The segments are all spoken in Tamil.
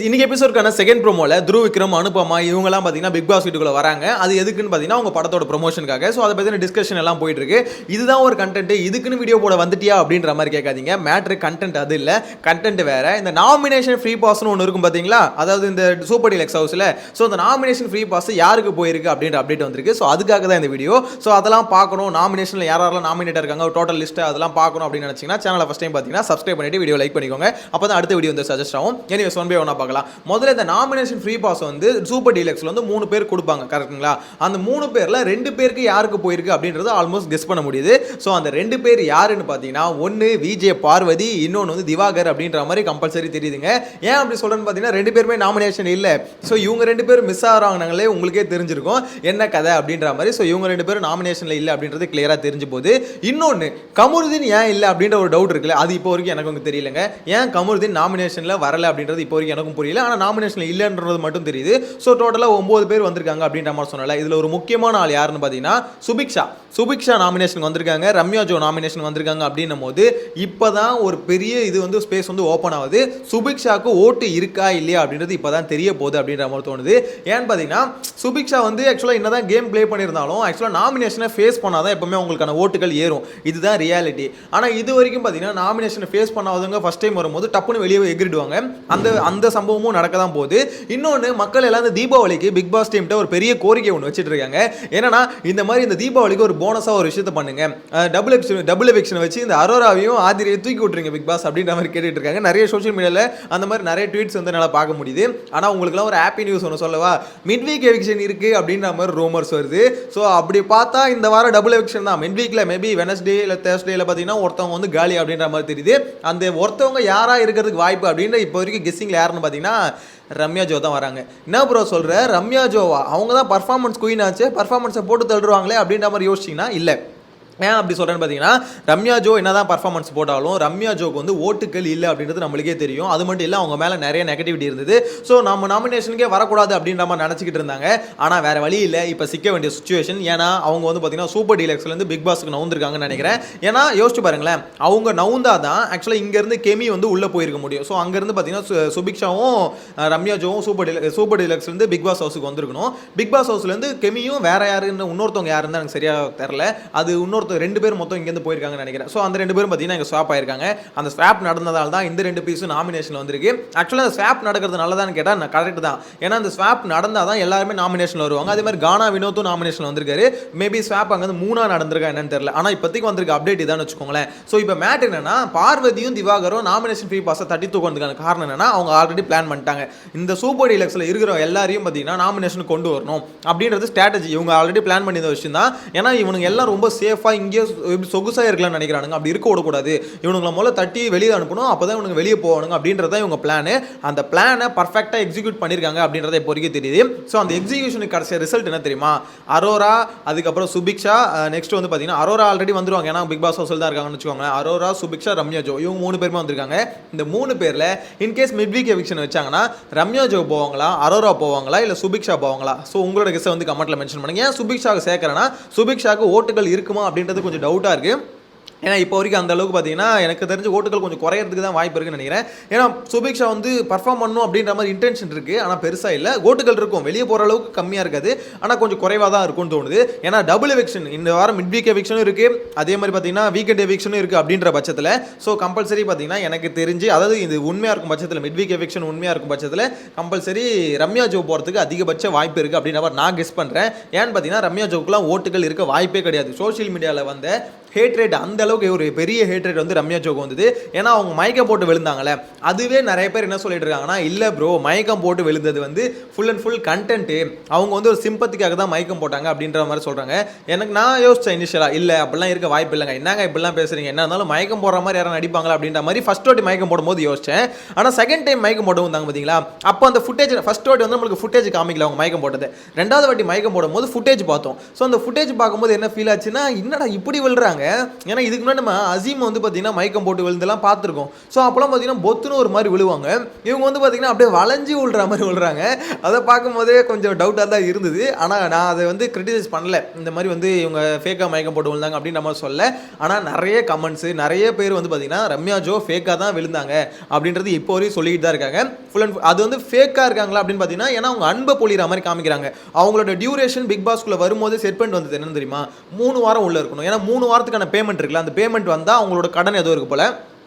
இன்னைக்கு எபிசோட்கான செகண்ட் ப்ரோமோல துருவ் விக்ரம், அனுபமா இவங்கலாம் பார்த்தீங்கன்னா பிக் பாஸ் வீட்டுக்குள்ள வராங்க. அது எதுக்குன்னு பார்த்தீங்கன்னா அவங்க படத்தோட ப்ரொமோஷனுக்காக. ஸோ அதை பற்றின டிஸ்கஷன் எல்லாம் போயிட்டு இருக்கு. இதுதான் ஒரு கண்டென்ட், இதுக்குன்னு வீடியோ போட வந்துட்டியா அப்படின்ற மாதிரி கேட்காதீங்க. மேட்ரு கண்டென்ட் அது இல்லை, கண்டென்ட் வேற. இந்த நாமினேஷன் ஃப்ரீ பாஸ்னு ஒன்று இருக்கும் பார்த்தீங்களா, அதாவது இந்த சூப்பர் டீலக்ஸ் ஹவுஸில். ஸோ இந்த நாமினேஷன் ஃப்ரீ பாஸ் யாருக்கு போயிருக்கு அப்படின்ற அப்டேட் வந்திருக்கு. ஸோ அதுக்காக தான் இந்த வீடியோ. ஸோ அதெல்லாம் பார்க்கணும், நாமினேஷனில் யாரெல்லாம் நாமினேட் இருக்காங்க, டோட்டல் லிஸ்ட் அதெல்லாம் பார்க்கணும் அப்படின்னு நினச்சிங்கன்னா சேனலை ஃபஸ்ட் டைம் பார்த்தீங்கன்னா சப்ஸ்கிரைப் பண்ணிட்டு வீடியோ லைக் பண்ணிக்கோங்க. அப்போ தான் அடுத்த வீடியோ வந்து சஜஸ்ட் ஆகும். எனிவேஸ் ஒன் பை ஒன்னா பார்க்கலாம். முதல்ல இந்த நாமினேஷன் ஃப்ரீ பாஸ் வந்து சூப்பர் டீலக்ஸ்ல வந்து 3 பேர் கொடுப்பாங்க, கரெக்ட்டுங்களா? அந்த 3 பேர்ல 2 பேருக்கு யாருக்கு போயிருக்கு அப்படின்றது ஆல்மோஸ்ட் கெஸ் பண்ண முடியுது. ஸோ அந்த 2 பேர் யாருன்னு பார்த்தீங்கன்னா, ஒன்று விஜே பார்வதி, இன்னொன்று வந்து திவாகர் அப்படின்ற மாதிரி கம்பல்சரி தெரியுதுங்க. ஏன் அப்படி சொல்றேன்னு பார்த்தீங்கன்னா, 2 பேருமே நாமினேஷன் இல்லை. ஸோ இவங்க 2 பேரும் மிஸ் ஆகிறாங்களே, உங்களுக்கே தெரிஞ்சிருக்கும் என்ன கதை அப்படின்ற மாதிரி. ஸோ இவங்க 2 பேரும் நாமினேஷன்ல இல்லை அப்படின்றது கிளியரா தெரிஞ்சு போகுது. இன்னொன்று கமருதீன் ஏன் இல்லை அப்படின்ற ஒரு டவுட் இருக்குல்ல, அது இப்போ வரைக்கும் எனக்கு தெரியலங்க. ஏன் கமருதீன் நாமினேஷன்ல வரல அப்படின்றது இப்போ வரைக்கும் எனக்கும் புரியல. ஆனால் நாமினேஷன் இல்லைன்றது மட்டும் தெரியுது. ஸோ டோட்டலாக 9 பேர் வந்திருக்காங்க அப்படின்ற மாதிரி சொன்னால. இதில் ஒரு முக்கியமான ஆள் யாருன்னு பார்த்தீங்கன்னா சுபிக்ஷா நாமினேஷன் வந்திருக்காங்க, ரம்யா ஜோ நாமினேஷன் வந்திருக்காங்க அப்படின்னும் போது இப்போதான் ஒரு பெரிய இது வந்து ஸ்பேஸ் வந்து ஓப்பன் ஆகுது. சுபிக்ஷாவுக்கு ஓட்டு இருக்கா இல்லையா அப்படின்றது இப்போதான் தெரிய போகுது அப்படின்ற மாதிரி தோணுது. ஏன்னு பார்த்தீங்கன்னா, சுபிக்ஷா வந்து ஆக்சுவலாக என்னதான் கேம் பிளே பண்ணியிருந்தாலும் ஆக்சுவலாக நாமினேஷனை ஃபேஸ் பண்ணாதான் எப்பவுமே உங்களுக்கான ஓட்டுகள் ஏறும். இதுதான் ரியாலிட்டி. ஆனால் இது வரைக்கும் பார்த்தீங்கன்னா நாமினேஷனை ஃபேஸ் பண்ணாதவங்க ஃபர்ஸ்ட் டைம் வரும்போது டப்புன்னு வெளியே எகிரிடுவாங்க. அந்த சம்பவமும் நடக்க தான் போகுது. இன்னொன்று, மக்கள் எல்லாம் இந்த தீபாவளிக்கு பிக் பாஸ் டீம்கிட்ட ஒரு பெரிய கோரிக்கை ஒன்று வச்சுட்டு இருக்காங்க. ஏன்னா இந்த மாதிரி இந்த தீபாவளிக்கு ஒரு போனஸாக ஒரு விஷயத்தை பண்ணுங்க, டபுள் எவிக்ஷனை வச்சு இந்த அரோராவையும் ஆதிரியையும் தூக்கி விட்டுருங்க பிக் பாஸ் அப்படின்ற மாதிரி கேட்டுட்டு இருக்காங்க. நிறைய சோஷியல் மீடியாவில் அந்த மாதிரி நிறைய ட்வீட்ஸ் வந்து என்னால் பார்க்க முடியுது. ஆனால் உங்களுக்குலாம் ஒரு ஹாப்பி நியூஸ் ஒன்று சொல்லவா, மிட் வீக் எவிக்ஷன் இருக்குது அப்படின்ற மாதிரி ரூமர்ஸ் வருது. ஸோ அப்படி பார்த்தா இந்த வாரம் டபுள் எவிக்ஷன் தான். மிட் வீக்கில் மேபி வெனஸ்டே இல்லை தேர்ஸ்டேல பார்த்தீங்கன்னா ஒருத்தவங்க வந்து காலி அப்படின்ற மாதிரி தெரியுது. அந்த ஒருத்தவங்க யாராக இருக்கிறதுக்கு வாய்ப்பு அப்படின்ற இப்போ வரைக்கும் கெஸ்ஸிங்கில் யாருன்னு பார்த்தீங்கன்னா ரம்யா ஜோ தான் வராங்க. என்ன ப்ரோ சொல்கிற, ரம்யா ஜோவா? அவங்க தான் பர்ஃபார்மன்ஸ் குயின் ஆச்சு, பர்ஃபார்மன்ஸை போட்டு தள்ளுவாங்களே அப்படின்ற மாதிரி யோசிச்சிங்கன்னா இல்லை. ஏன் அப்படி சொல்கிறேன்னு பார்த்தீங்கன்னா, ரம்யா ஜோ என்ன தான் பர்ஃபார்மன்ஸ் போட்டாலும் ரம்யா ஜோக்கு வந்து ஓட்டுகள் இல்லை அப்படின்றது நம்மளுக்கே தெரியும். அது மட்டும் இல்லை, அவங்க மேலே நிறைய நெகட்டிவிட்டி இருந்தது. ஸோ நம்ம நாமினேஷனுக்கே வரக்கூடாது அப்படின்ற மாதிரி நினச்சிக்கிட்டு இருந்தாங்க. ஆனால் வேறு வழி இல்லை, இப்போ சிக்க வேண்டிய சுச்சுவேஷன். ஏன்னா அவங்க வந்து பார்த்தீங்கன்னா சூப்பர் டீலக்ஸ்லேருந்து பிக் பாஸ்க்கு நவுந்திருக்காங்கன்னு நினைக்கிறேன். ஏன்னா யோசிச்சு பாருங்களேன், அவங்க நவுந்தா தான் ஆக்சுவலாக இங்கேருந்து கெமி வந்து உள்ளே போயிருக்க முடியும். ஸோ அங்கேருந்து பார்த்தீங்கன்னா சுபிக்ஷாவும் ரம்யா ஜோவும் சூப்பர் டீலக்ஸ்லேருந்து பிக் பாஸ் ஹவுஸுக்கு வந்திருக்கணும். பிக் பாஸ் ஹவுஸ்லேருந்து கெமியும் வேற யாருன்னு இன்னொருத்தவங்க யாருன்னு எனக்கு சரியாக தெரில. அது இன்னொருத்தர் 2 பேர் மொத்தம் இங்கேருந்து போயிருக்காங்கன்னு நினைக்கிறேன். ஸோ அந்த 2 பேரும் பார்த்தீங்கன்னா இங்கே ஸ்வாப் ஆயிருக்காங்க. அந்த ஸ்வாப் நடந்ததால் தான் இந்த 2 பீஸும் நாமினேஷன் வந்திருக்கு. ஆக்சுவலாக அந்த ஸ்வாப் நடக்கிறது நல்லதான்னு கேட்டால் நான் கரெக்ட் தான். ஏன்னா அந்த ஸ்வாப் நடந்தால் தான் எல்லாருமே நாமினேஷன் வருவாங்க. அதே மாதிரி கானா வினோத்தும் நாமினேஷன் வந்திருக்காரு. மேபி ஸ்வாப் அங்கே வந்து 3 நடந்திருக்கா என்னன்னு தெரியல. ஆனால் இப்போதைக்கு வந்திருக்க அப்டேட் இதான்னு வச்சுக்கோங்களேன். ஸோ இப்போ மேட் என்னன்னா, பார்வதியும் திவாகரும் நாமினேஷன் ஃப்ரீ பாஸை தட்டி தூக்கிறதுக்கான காரணம் என்னன்னா, அவங்க ஆல்ரெடி பிளான் பண்ணிட்டாங்க. இந்த சூப்பர் டீலக்ஸில் இருக்கிற எல்லாரையும் பார்த்தீங்கன்னா நாமினேஷன் கொண்டு வரணும் அப்படின்றது ஸ்ட்ராட்டஜி. இவங்க ஆல்ரெடி பிளான் பண்ணியிருந்த விஷயம் தான். ஏன்னா இவனுங்க எல்லாம் ரொம்ப சேஃபாக இங்கே சொகுசாக இருக்கலாம்னு நினைக்கிறானுங்க. அப்படி இருக்க விடக்கூடாது. இவனுங்களை முதல்ல தட்டி வெளியே அனுப்பணும், அப்போ தான் இவனுக்கு வெளியே போவானுங்க அப்படின்றத இவங்க பிளானு. அந்த பிளானை பர்ஃபெக்டாக எக்ஸிக்யூட் பண்ணியிருக்காங்க அப்படின்றத இப்போ வரைக்கும் தெரியுது. ஸோ அந்த எக்ஸிக்யூஷனுக்கு கடைசி ரிசல்ட் என்ன தெரியுமா? அரோரா, அதுக்கப்புறம் சுபிக்ஷா, நெக்ஸ்ட் வந்து பார்த்தீங்கன்னா அரோரா ஆல்ரெடி வந்துருவாங்க. ஏன்னா பிக் பாஸ் ஹவுஸில் தான் இருக்காங்கன்னு வச்சுக்கோங்க. அரோரா, சுபிக்ஷா, ரம்யா ஜோ இவங்க 3 பேருமே வந்திருக்காங்க. இந்த 3 பேரில் இன்கேஸ் மிட் வீக் எவிக்ஷன் வச்சாங்கன்னா ரம்யா ஜோ போவாங்களா, அரோரா போவாங்களா, இல்லை சுபிக்ஷா போவாங்களா? ஸோ உங்களோட கெஸ்ஸை வந்து கமெண்ட்டில் மென்ஷன் பண்ணுங்க. ஏன் சுபிக்ஷாவுக்கு சேர்க்குறேன்னா, சுபிக்ஷாவுக்கு ஓட்டுகள் இருக்குமா அப்படின்றது கொஞ்சம் டவுட்டாக இருக்குது. ஏன்னா இப்போ வரைக்கும் அந்த அளவுக்கு பார்த்தீங்கன்னா எனக்கு தெரிஞ்ச ஓட்டுகள் கொஞ்சம் குறையிறதுக்கு தான் வாய்ப்பு இருக்குன்னு நினைக்கிறேன். ஏன்னா சுபிக்ஷா வந்து பர்ஃபார்ம் பண்ணணும் அப்படின்ற மாதிரி இன்டென்ஷன் இருக்குது. ஆனால் பெருசாக இல்லை, ஓட்டுகள் இருக்கும், வெளியே போகிற அளவுக்கு கம்மியாக இருக்காது, ஆனால் கொஞ்சம் குறைவாக தான் இருக்கும்னு தோணுது. ஏன்னா டபுள் எவிக்ஷன் இந்த வாரம் மிட் வீக் எவிக்ஷனும் இருக்குது, அதே மாதிரி பார்த்தீங்கன்னா வீக்கெண்ட் எவிக்ஷனும் இருக்குது அப்படின்ற பட்சத்தில் ஸோ கம்பல்சரி பார்த்தீங்கன்னா எனக்கு தெரிஞ்சு, அதாவது இது உண்மையாக இருக்கும் பட்சத்தில், மிட் வீக் எவிக்ஷன் உண்மையாக இருக்கும் பட்சத்தில் கம்பல்சரி ரம்யா ஜோ போகிறதுக்கு அதிகபட்ச வாய்ப்பு இருக்குது அப்படின்ற மாதிரி நான் கெஸ் பண்ணுறேன். ஏன்னு பார்த்தீங்கன்னா ரம்யா ஜோக்குலாம் ஓட்டுகள் இருக்க வாய்ப்பே கிடையாது. சோஷியல் மீடியாவில் வந்த ஹேட்ரேட், அந்த அளவுக்கு ஒரு பெரிய ஹேட்ரேட் வந்து ரம்யா ஜோக்கு வந்தது. ஏன்னா அவங்க மயக்கம் போட்டு விழுந்தாங்களே, அதுவே நிறைய பேர் என்ன சொல்லிட்டு இருக்காங்கன்னா, இல்லை ப்ரோ மயக்கம் போட்டு விழுந்தது வந்து ஃபுல் அண்ட் ஃபுல் கண்டென்ட்டு, அவங்க வந்து ஒரு சிம்பத்திக்காக தான் மயக்கம் போட்டாங்க அப்படின்ற மாதிரி சொல்கிறாங்க. எனக்கு நான் யோசிச்சேன் இனிஷியலாக, இல்லை அப்படிலாம் இருக்க வாய்ப்பு இல்லைங்க, என்னங்க இப்படிலாம் பேசுகிறீங்க, என்ன இருந்தாலும் மயக்கம் போடுற மாதிரி யாரும் நடிப்பாங்களா அப்படின்ற மாதிரி ஃபர்ஸ்ட் வாட்டி மயக்கம் போடும்போது யோசிச்சேன். ஆனால் செகண்ட் டைம் மயக்கம் போட்டு வந்தாங்க பார்த்தீங்களா, அப்போ அந்த ஃபுட்டேஜ் ஃபர்ஸ்ட் வாட்டி வந்து நம்மளுக்கு ஃபுட்டேஜ் காமிக்கல அவங்க மயக்கம் போட்டது. 2வது வாட்டி மயக்கம் போடும்போது ஃபுட்டேஜ் பார்த்தோம். ஸோ அந்த ஃபுட்டேஜ் பார்க்கும்போது என்ன ஃபீல் ஆச்சுன்னா, என்னடா இப்படி விழுறாங்க, வராங்க. ஏன்னா இதுக்கு முன்னாடி நம்ம அசீம் வந்து பார்த்தீங்கன்னா மயக்கம் போட்டு விழுந்தெல்லாம் பார்த்துருக்கோம். ஸோ அப்போலாம் பார்த்தீங்கன்னா பொத்துன்னு ஒரு மாதிரி விழுவாங்க. இவங்க வந்து பார்த்தீங்கன்னா அப்படியே வளைஞ்சு விழுற மாதிரி விழுறாங்க. அதை பார்க்கும்போதே கொஞ்சம் டவுட்டாக தான் இருந்தது. ஆனால் நான் அதை வந்து கிரிட்டிசைஸ் பண்ணல. இந்த மாதிரி வந்து இவங்க ஃபேக்காக மயக்கம் போட்டு விழுந்தாங்க அப்படின்னு நம்ம சொல்ல. ஆனால் நிறைய கமெண்ட்ஸு நிறைய பேர் வந்து பார்த்தீங்கன்னா ரம்யா ஜோ ஃபேக்காக தான் விழுந்தாங்க அப்படின்றது இப்போ வரையும் சொல்லிட்டு தான் இருக்காங்க. ஃபுல் அண்ட் அது வந்து ஃபேக்காக இருக்காங்களா அப்படின்னு பார்த்தீங்கன்னா ஏன்னா அவங்க அன்பை பொழிகிற மாதிரி காமிக்கிறாங்க. அவங்களோட டியூரேஷன் பிக் பாஸ்க்குள்ளே வரும்போது செட் பண்ணிட்டு வந்தது என்னன்னு தெரியுமா? 3 வாரம் உள்ள இருக்கணும். ஏன்னா 3 வாரத்துக்கான பேமெண்ட் இருக்குல்ல, அந்த பேமெண்ட் வந்தால் அவங்களோட கடன் ஏதோ இருக்கு போல,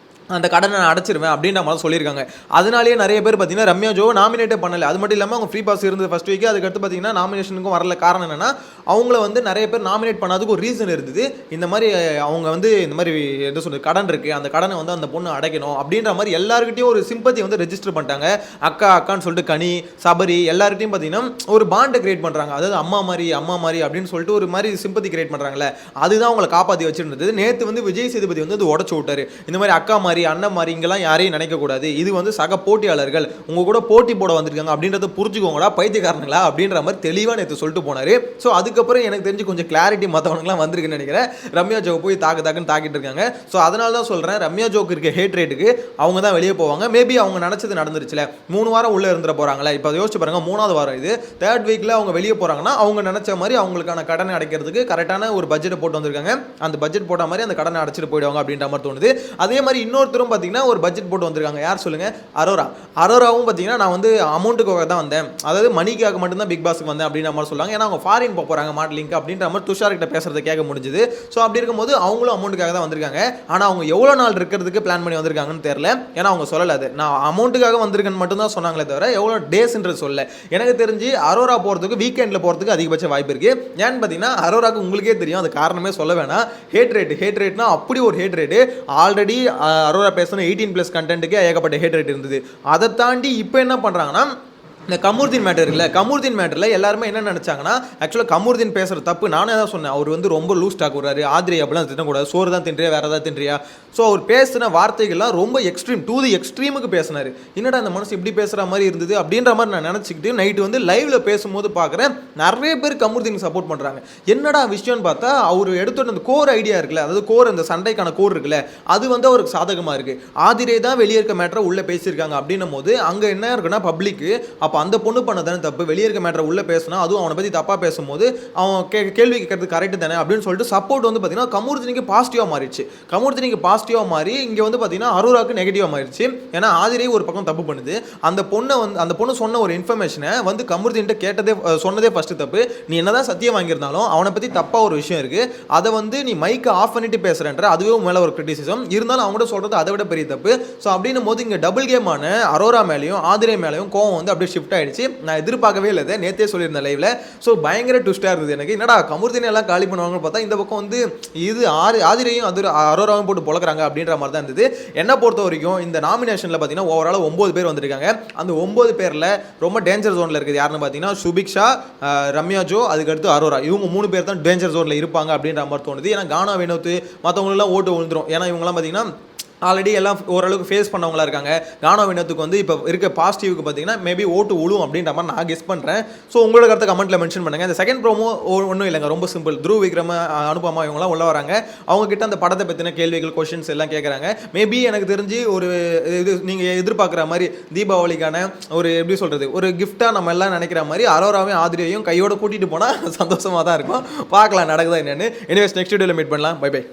அந்த கடனை நான் அடைச்சிருவேன் அப்படின்ற மாதிரி சொல்லியிருக்காங்க. அதனாலேயே நிறைய பேர் பார்த்தீங்கன்னா ரம்யா ஜோ நாமினேட்டே பண்ணலை. அது மட்டும் இல்லாமல் அவங்க ஃப்ரீ பாஸ் இருந்தது ஃபர்ஸ்ட் வீக். அதுக்கடுத்து பார்த்தீங்கன்னா நாமினேஷனுக்கும் வரல. காரணம் என்னன்னா அவங்கள வந்து நிறைய பேர் நாமினேட் பண்ணாதுக்கு ஒரு ரீசன் இருந்தது. இந்த மாதிரி அவங்க வந்து இந்த மாதிரி என்ன சொல்றது கடன் இருக்குது, அந்த கடனை வந்து அந்த பொண்ணு அடைக்கணும் அப்படின்ற மாதிரி எல்லாருக்கிட்டையும் ஒரு சிம்பத்தி வந்து ரெஜிஸ்டர் பண்ணிட்டாங்க. அக்கா அக்கான்னு சொல்லிட்டு கனி சபரி எல்லாருக்கிட்டையும் பார்த்தீங்கன்னா ஒரு பாண்டை கிரியேட் பண்ணுறாங்க. அதாவது அம்மா மாதிரி அப்படின்னு சொல்லிட்டு ஒரு மாதிரி சிம்பத்தி கிரியேட் பண்ணுறாங்களே, அதுதான் அவங்களை காப்பாற்றி வச்சுருந்தது. நேற்று வந்து விஜய் சேதுபதி வந்து அது உடச்சு விட்டாரு. இந்த மாதிரி அக்கா மாதிரி அண்ணன் மாதிரி இங்கெல்லாம் யாரையும் நினைக்கக்கூடாது, இது வந்து சக போட்டியாளர்கள் உங்க கூட போட்டி போட வந்திருக்காங்க அப்படின்றத புரிஞ்சுக்கோங்கடா பைத்தியக்காரங்களா அப்படின்ற மாதிரி தெளிவாக நேற்று சொல்லிட்டு போனாரு. ஸோ அதுக்கப்புறம் எனக்கு தெரிஞ்சு கொஞ்சம் கிளாரிட்டி மற்றவனுக்குலாம் வந்திருக்குன்னு நினைக்கிறேன். ரம்யா ஜோ போய் தாக்குன்னு தாக்கிட்டு இருக்காங்க. ஸோ அதனால தான் சொல்கிறேன் ரம்யா ஜோக்கு இருக்க ஹேட் ரேட்டுக்கு அவங்க தான் வெளியே போவாங்க. மேபி அவங்க நினச்சது நடந்துருச்சுல, 3 வாரம் உள்ளே இருந்துட போகிறாங்களே. இப்போ யோசிச்சு பாருங்க, 3வது வாரம் இது 3rd வீக்கில் அவங்க வெளியே போகிறாங்கன்னா அவங்க நினச்ச மாதிரி அவங்களுக்கான கடனை அடைக்கிறதுக்கு கரெக்டான ஒரு பட்ஜெட்டை போட்டு வந்திருக்காங்க. அந்த பட்ஜெட் போட்ட மாதிரி அந்த கடனை அடைச்சிட்டு போயிடுவாங்க அப்படின்ற மாதிரி தோணுது. அதே மாதிரி இன்னொருத்தரும் பார்த்தீங்கன்னா ஒரு பட்ஜெட் போட்டு வந்திருக்காங்க. யார் சொல்லுங்க? அரோராவும் பார்த்தீங்கன்னா நான் வந்து அமௌண்ட்டுக்காக தான் வந்தேன், அதாவது மணிக்காக மட்டும்தான் பிக் பாஸ்க்கு வந்தேன் அப்படின்ற மாதிரி சொல்லுவாங்க. ஏன்னா அவங்க ஃபாரின் போகிறாங்க மாடலிங்க் அப்படின்ற மாதிரி துஷார் கிட்ட பேசுறதை கேட்க முடிஞ்சுது. ஸோ அப்படி இருக்கும்போது அவங்களும் அமௌண்ட்டுக்காக தான் வந்திருக்காங்க. ஆனால் அவங்க எவ்வளோ நாள் இருக்கிறதுக்கு பிளான் பண்ணி வந்திருக்காங்கன்னு தெரியல. ஏன்னா அவங்க சொல்லலை, அது நான் அமௌண்ட்டுக்காக வந்திருக்கேன்னு மட்டும் தான் சொன்னாங்களே தவிர எவ்வளோ டேஸ்ன்றது சொல்ல. எனக்கு தெரிஞ்சு அரோரா போகிறதுக்கு வீக்கெண்டில் போகிறதுக்கு அதிகபட்ச வாய்ப்பு இருக்கு. ஏன்னு பார்த்தீங்கன்னா அரோராக்கு உங்களுக்கே தெரியும், அது காரணமே சொல்ல வேணாம். ஹேட் ரேட்னா அப்படி ஒரு ஹேட் ரேட்டு. ஆல்ரெடி அரோரா பேசின 18+ கண்டென்ட்டுக்கே ஏகப்பட்ட ஹேட் ரேட் இருந்தது. அதை தாண்டி இப்போ என்ன பண்ணுறாங்கன்னா இந்த கமருதீன் மேட்டர் இருக்குல்ல, கமருதீன் மேட்டரில் எல்லாருமே என்ன நினச்சாங்கன்னா, ஆக்சுவலாக கமருதீன் பேசுகிற தப்பு நானே தான் சொன்னேன். அவர் வந்து ரொம்ப லூஸ் டாக் விடுறாரு, ஆதிரை அப்படிலாம் திட்டக்கூடாது, சோறு தான் தின்றியா வேறு ஏதாவது தின்றியா. ஸோ அவர் பேசின வார்த்தைகள்லாம் ரொம்ப எக்ஸ்ட்ரீம், டு தி எக்ஸ்ட்ரீமுக்கு பேசினார். என்னடா அந்த மனசு இப்படி பேசுகிற மாதிரி இருந்தது அப்படின்ற மாதிரி நான் நினச்சிக்கிட்டு நைட்டு வந்து லைவில் பேசும்போது பார்க்குறேன் நிறைய பேர் கமருதீனுக்கு சப்போர்ட் பண்ணுறாங்க. என்னடா விஷயம்னு பார்த்தா அவர் எடுத்துகிட்டு அந்த கோர் ஐடியா இருக்குல்ல, அதாவது கோர் அந்த சண்டைக்கான கோர் இருக்குல்ல, அது வந்து அவருக்கு சாதகமாக இருக்குது. ஆதிரை தான் வெளியே இருக்க மேட்டரை உள்ளே பேசியிருக்காங்க அப்படின்னும் போது அங்கே என்ன இருக்குன்னா பப்ளிக்கு அப்போ அந்த பொண்ணு பண்ணதானே தப்பு, வெளியே இருக்க மேட்டரை உள்ளே பேசினா அதுவும் அவனை பற்றி தப்பாக பேசும்போது அவன் கேள்வி கேட்கறது கரெக்டு தானே அப்படின்னு சொல்லிட்டு சப்போர்ட் வந்து பார்த்தீங்கன்னா கமருதீனுக்கு பாசிட்டிவாக மாறிடுச்சு. கமருதீனுக்கு பாசிட்டிவாக மாறி இங்கே வந்து பார்த்தீங்கன்னா அரோராக்கு நெகட்டிவாக மாறிடுச்சு. ஏன்னா ஆதிரை ஒரு பக்கம் தப்பு பண்ணுது, அந்த பொண்ணு சொன்ன ஒரு இன்ஃபர்மேஷனை வந்து கமருதீன்கிட்ட சொன்னதே ஃபஸ்ட்டு தப்பு. நீ என்னதான் சத்தியம் வாங்கியிருந்தாலும் அவனை பற்றி தப்பாக ஒரு விஷயம் இருக்குது, அதை வந்து நீ மைக்கை ஆஃப் பண்ணிட்டு பேசுகிறேன்ற அதுவே மேலே ஒரு கிரிட்டிசிசம் இருந்தாலும் அவங்கள்ட்ட சொல்கிறது அதை விட பெரிய தப்பு. ஸோ அப்படின்னும் போது இங்கே டபுள் கேமான அரோரா மேலேயும் ஆதிரை மேலேயும் கோவம் வந்து அப்படியே ஷிஃப்ட் ஆகிடுச்சு. நான் எதிர்பார்க்கவே இல்லை, நேற்றே சொல்லியிருந்தேன் லைவ்ல. ஸோ பயங்கர ட்விஸ்டாக இருந்தது எனக்கு. என்னடா கமருதீனை எல்லாம் காலி பண்ணுவாங்கன்னு பார்த்தா இந்த பக்கம் வந்து இது ஆதிரையும் அரோராவும் போட்டு பொழக்கிறாங்க அப்படின்ற மாதிரி தான் இருந்தது. என்ன பொறுத்த வரைக்கும் இந்த நாமினேஷனில் பார்த்தீங்கன்னா ஓவரால் 9 பேர் வந்திருக்காங்க. அந்த 9 பேரில் ரொம்ப டேஞ்சர் ஜோனில் இருக்குது யாருன்னு பார்த்தீங்கன்னா சுபிக்ஷா, ரம்யா ஜோ, அதுக்கடுத்து அரோரா. இவங்க 3 பேர் தான் டேஞ்சர் ஜோனில் இருப்பாங்க அப்படின்ற மாதிரி தோணுது. ஏன்னா கானா வினோத் மற்றவங்களெல்லாம் ஓட்டு விழுந்துரும். ஏன்னா இவங்கெல்லாம் பார்த்தீங்கன்னா ஆல்ரெடி எல்லாம் ஓரளவுக்கு ஃபேஸ் பண்ணவங்களா இருக்காங்க. கானா வினோத்துக்கு வந்து இப்போ இருக்க பாசிட்டிவ்க்கு பார்த்தீங்கன்னா மேபி ஓட்டு விழும் அப்படின்ற மாதிரி நான் கெஸ் பண்ணுறேன். ஸோ உங்களோட கருத்தை கமெண்ட்டில் மென்ஷன் பண்ணுங்கள். இந்த செகண்ட் ப்ரோமோ ஒன்றும் இல்லைங்க, ரொம்ப சிம்பிள். துருவ் விக்ரம், அனுபமா இவங்கலாம் உள்ள வராங்க. அவங்க கிட்ட அந்த படத்தை பற்றின கேள்விகள் கொஷின்ஸ் எல்லாம் கேட்குறாங்க. மேபி எனக்கு தெரிஞ்சு ஒரு இது நீங்கள் எதிர்பார்க்குற மாதிரி தீபாவளிக்கான ஒரு எப்படி சொல்கிறது ஒரு கிஃப்டாக நம்ம எல்லாம் நினைக்கிற மாதிரி அரோராவையும் ஆதிரையும் கையோட கூட்டிகிட்டு போனால் சந்தோஷமாக தான் இருக்கும். பார்க்கலாம் நடக்குதா என்னென்னு. எனிவேஸ் நெக்ஸ்ட் வீடியோவில் மீட் பண்ணலாம். Bye by.